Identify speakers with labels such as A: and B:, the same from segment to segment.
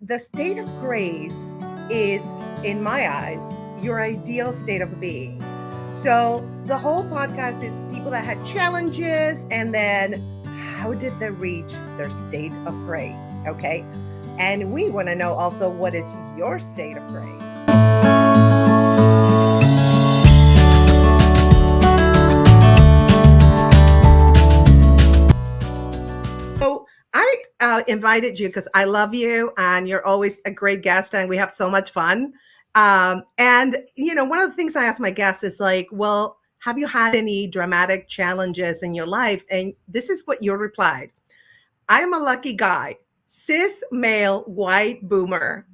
A: the state of grace is, in my eyes, your ideal state of being. So the whole podcast is people that had challenges, and then how did they reach their state of grace? Okay. And we want to know also, what is your state of grace? So I invited you because I love you and you're always a great guest and we have so much fun. And, one of the things I ask my guests is like, well, have you had any dramatic challenges in your life? And this is what you replied. I'm a lucky guy, cis male, white boomer,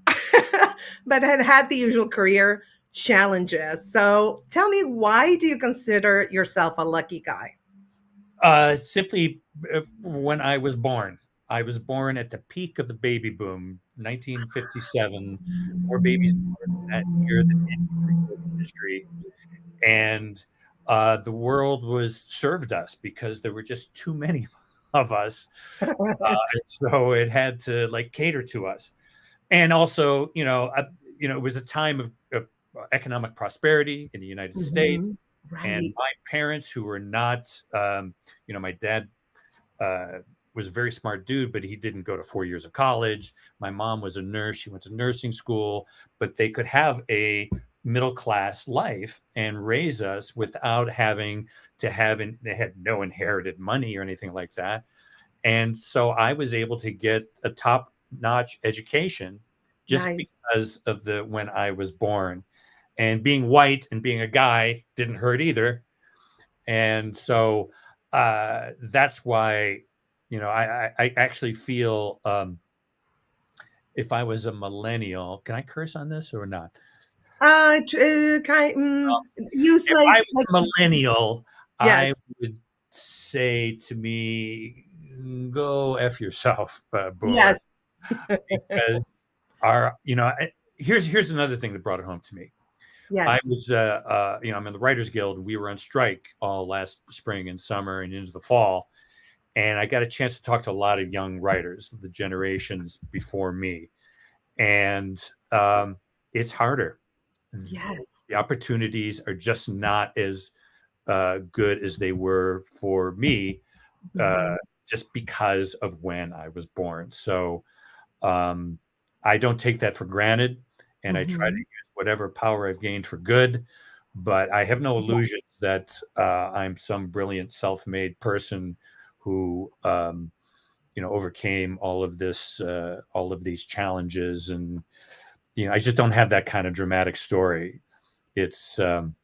A: but had the usual career challenges. So tell me, why do you consider yourself a lucky guy?
B: Simply when I was born. I was born at the peak of the baby boom, 1957. More babies born that year than any industry. And the world was served us because there were just too many of us. And so it had to cater to us. And also, it was a time of economic prosperity in the United States.
A: Right.
B: And my parents, who were not, my dad was a very smart dude, but he didn't go to 4 years of college. My mom was a nurse. She went to nursing school, but they could have a middle-class life and raise us without having to they had no inherited money or anything like that. And so I was able to get a top-notch education just because of when I was born. And being white and being a guy didn't hurt either. And so that's why, I actually feel if I was a millennial, can I curse on this or not?
A: Use
B: if I was a millennial, yes. I would say to me, go F yourself, boy.
A: Yes.
B: Because here's another thing that brought it home to me.
A: Yes.
B: I was, I'm in the Writers Guild. We were on strike all last spring and summer and into the fall. And I got a chance to talk to a lot of young writers, the generations before me. And it's harder.
A: Yes.
B: The opportunities are just not as good as they were for me, just because of when I was born. So I don't take that for granted. And I try to use whatever power I've gained for good, but I have no illusions that I'm some brilliant self-made person who, overcame all of these challenges. And, I just don't have that kind of dramatic story. It's, and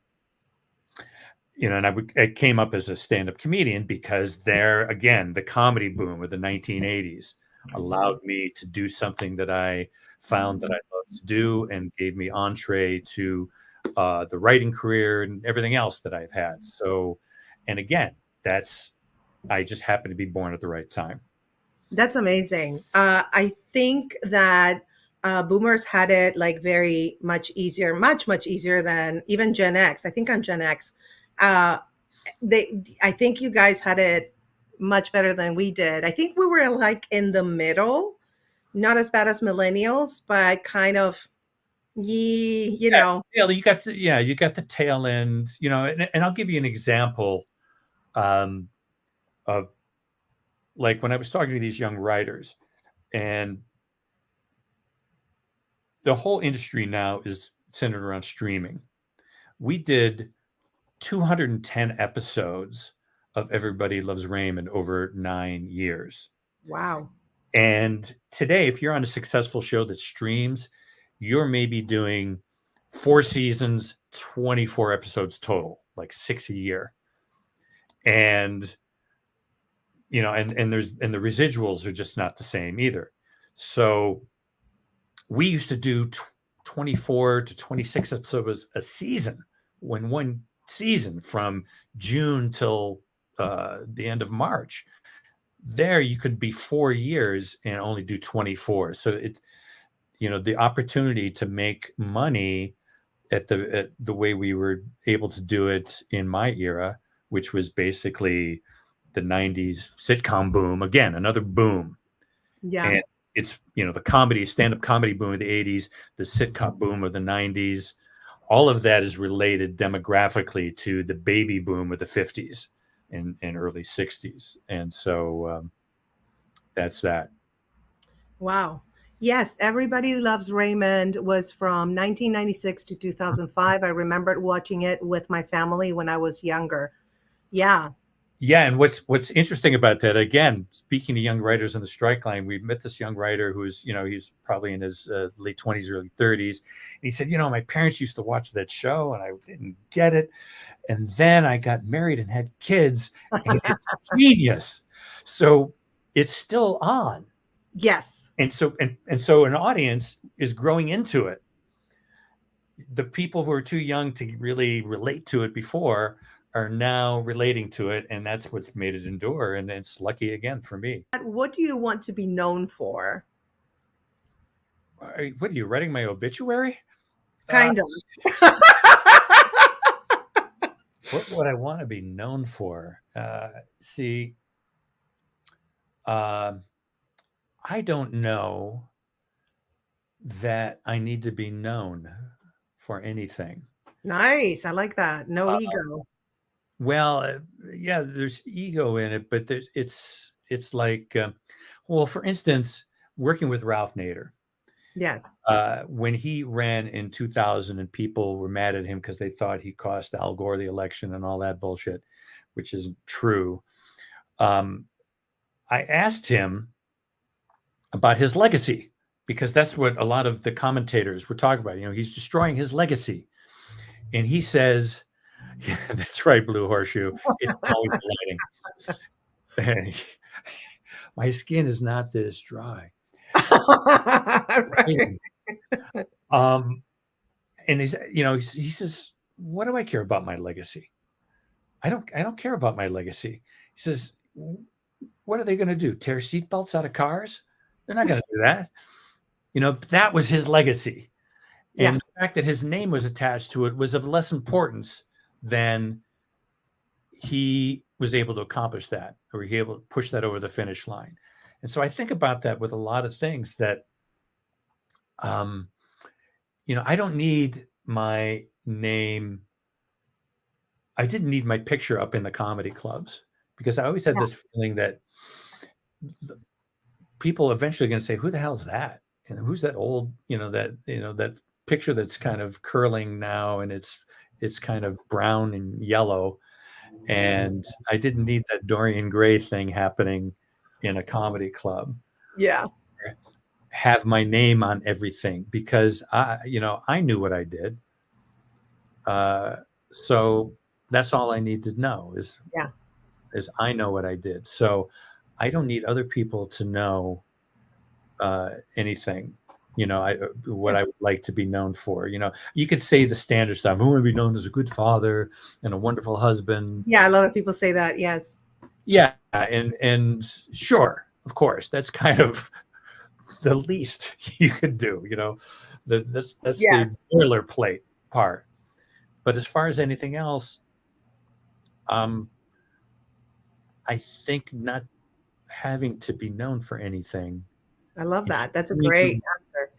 B: I came up as a stand-up comedian because the comedy boom of the 1980s allowed me to do something that I found that I loved to do and gave me entree to the writing career and everything else that I've had. So, and again, I just happened to be born at the right time.
A: That's amazing. I think that boomers had it very much easier, much easier than even Gen X. I think I'm Gen X. I think you guys had it much better than we did. I think we were in the middle, not as bad as millennials, but kind of, you know.
B: Yeah, you got the tail end, and I'll give you an example of when I was talking to these young writers, and the whole industry now is centered around streaming. We did 210 episodes of Everybody Loves Raymond over 9 years.
A: Wow.
B: And today, if you're on a successful show that streams, you're maybe doing 4 seasons, 24 episodes total, 6 a year. And, and the residuals are just not the same either. So we used to do 24 to 26 episodes a season, when one season from June till the end of March. There you could be 4 years and only do 24. So it's, the opportunity to make money at the way we were able to do it in my era, which was basically the 90s sitcom boom, again, another boom.
A: Yeah.
B: And it's, the stand-up comedy boom of the 80s, the sitcom boom of the 90s, all of that is related demographically to the baby boom of the 50s and early 60s. And so that's that.
A: Wow. Yes, Everybody Loves Raymond was from 1996 to 2005. I remembered watching it with my family when I was younger. Yeah.
B: Yeah, and what's interesting about that, again, speaking to young writers on the strike line, we met this young writer who's, he's probably in his late 20s, early 30s. And he said, my parents used to watch that show and I didn't get it. And then I got married and had kids, and it's genius. So it's still on.
A: Yes.
B: And so an audience is growing into it. The people who are too young to really relate to it before are now relating to it, and that's what's made it endure. And it's lucky again for me.
A: What do you want to be known for?
B: What are you writing my obituary?
A: Kind of.
B: What would I want to be known for? I don't know that I need to be known for anything.
A: Nice. I like that. No ego.
B: Well, yeah, there's ego in it, but it's like, for instance, working with Ralph Nader.
A: Yes.
B: When he ran in 2000 and people were mad at him because they thought he cost Al Gore the election and all that bullshit, which isn't true. I asked him about his legacy, because that's what a lot of the commentators were talking about. He's destroying his legacy. And he says, yeah, that's right, Blue Horseshoe. It's always lighting. My skin is not this dry.
A: Right.
B: And he says, what do I care about my legacy? I don't care about my legacy. He says, what are they going to do? Tear seatbelts out of cars? They're not going to do that. That was his legacy. And the fact that his name was attached to it was of less importance than he was able to accomplish that, or he able to push that over the finish line. And so I think about that with a lot of things that, I don't need my name. I didn't need my picture up in the comedy clubs, because I always had this feeling that people eventually going to say, who the hell is that? And who's that old, that picture that's kind of curling now, and it's kind of brown and yellow. And I didn't need that Dorian Gray thing happening in a comedy club.
A: Yeah.
B: Have my name on everything, because I knew what I did. So that's all I need to know is I know what I did. So I don't need other people to know anything. What I would like to be known for. You could say the standard stuff. I want to be known as a good father and a wonderful husband.
A: Yeah, a lot of people say that. Yes.
B: Yeah, and sure, of course, that's kind of the least you could do. That's the boilerplate part. But as far as anything else, I think not having to be known for anything.
A: I love that. That's a great answer.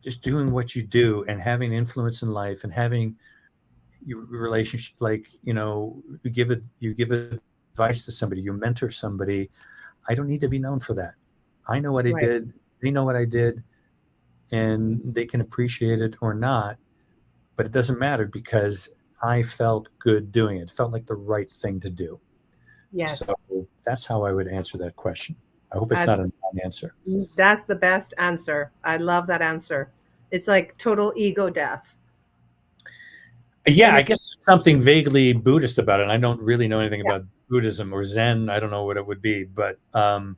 B: Just doing what you do and having influence in life and having your relationship, like, you give advice to somebody, you mentor somebody. I don't need to be known for that. I know what I did. They know what I did, and they can appreciate it or not, but it doesn't matter, because I felt good doing it. It felt like the right thing to do.
A: Yes.
B: So that's how I would answer that question. I hope it's not a non-answer.
A: That's the best answer. I love that answer. It's like total ego death.
B: Yeah, I guess there's something vaguely Buddhist about it. And I don't really know anything about Buddhism or Zen. I don't know what it would be, but I'm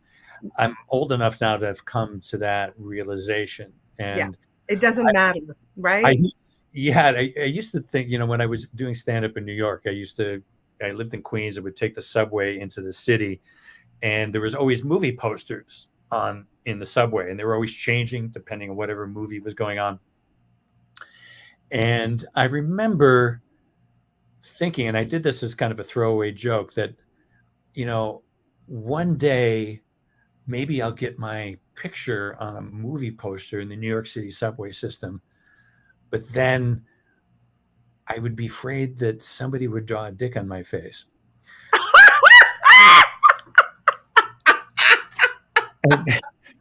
B: old enough now to have come to that realization. And
A: it doesn't matter, right?
B: I used to think, when I was doing stand-up in New York, I lived in Queens. I would take the subway into the city, and there was always movie posters in the subway, and they were always changing depending on whatever movie was going on. And I remember thinking, and I did this as kind of a throwaway joke, that, one day maybe I'll get my picture on a movie poster in the New York City subway system, but then I would be afraid that somebody would draw a dick on my face.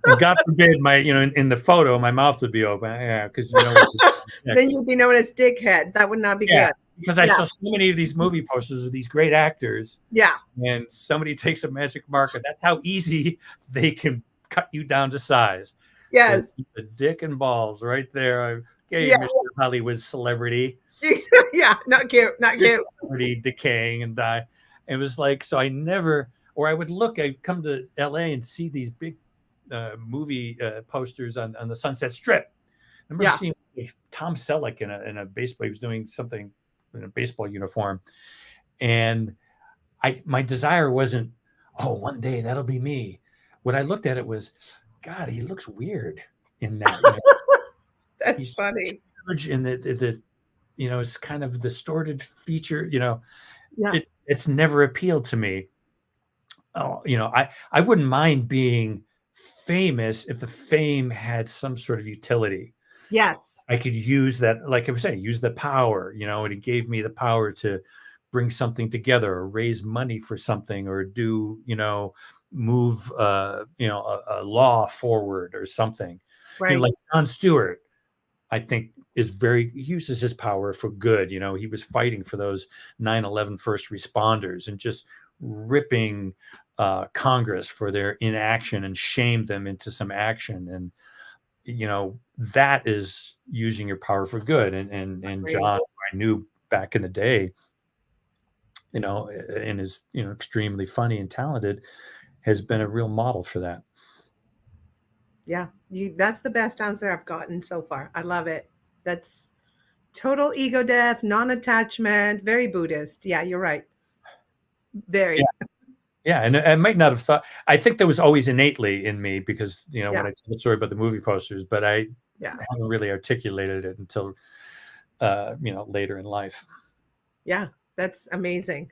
B: And God forbid in the photo, my mouth would be open. Yeah, because
A: then you'd be known as dickhead. That would not be good.
B: Because I saw so many of these movie posters with these great actors.
A: Yeah.
B: And somebody takes a magic marker. That's how easy they can cut you down to size.
A: Yes.
B: The dick and balls right there. Okay, Mr. Hollywood celebrity.
A: Yeah, not cute.
B: Celebrity decaying and die. It was like, so I never, or I'd come to LA and see these big movie posters on the Sunset Strip. I remember seeing Tom Selleck in a baseball. He was doing something in a baseball uniform, and my desire wasn't, oh, one day that'll be me. What I looked at it was, God, he looks weird in that.
A: That's funny.
B: Huge in the it's kind of distorted feature. It's never appealed to me. Oh, I wouldn't mind being famous if the fame had some sort of utility.
A: Yes.
B: I could use that, like I was saying, use the power, and it gave me the power to bring something together or raise money for something or do, move, a law forward or something.
A: Right.
B: Like Jon Stewart, I think he uses his power for good. He was fighting for those 9/11 first responders and just ripping Congress for their inaction and shamed them into some action. And, that is using your power for good. And John, I knew back in the day, and is, extremely funny and talented, has been a real model for that.
A: Yeah, that's the best answer I've gotten so far. I love it. That's total ego death, non-attachment, very Buddhist. Yeah, you're right. Very.
B: Yeah, and I might not have thought. I think that was always innately in me because when I tell the story about the movie posters, but I haven't really articulated it until later in life.
A: Yeah, that's amazing.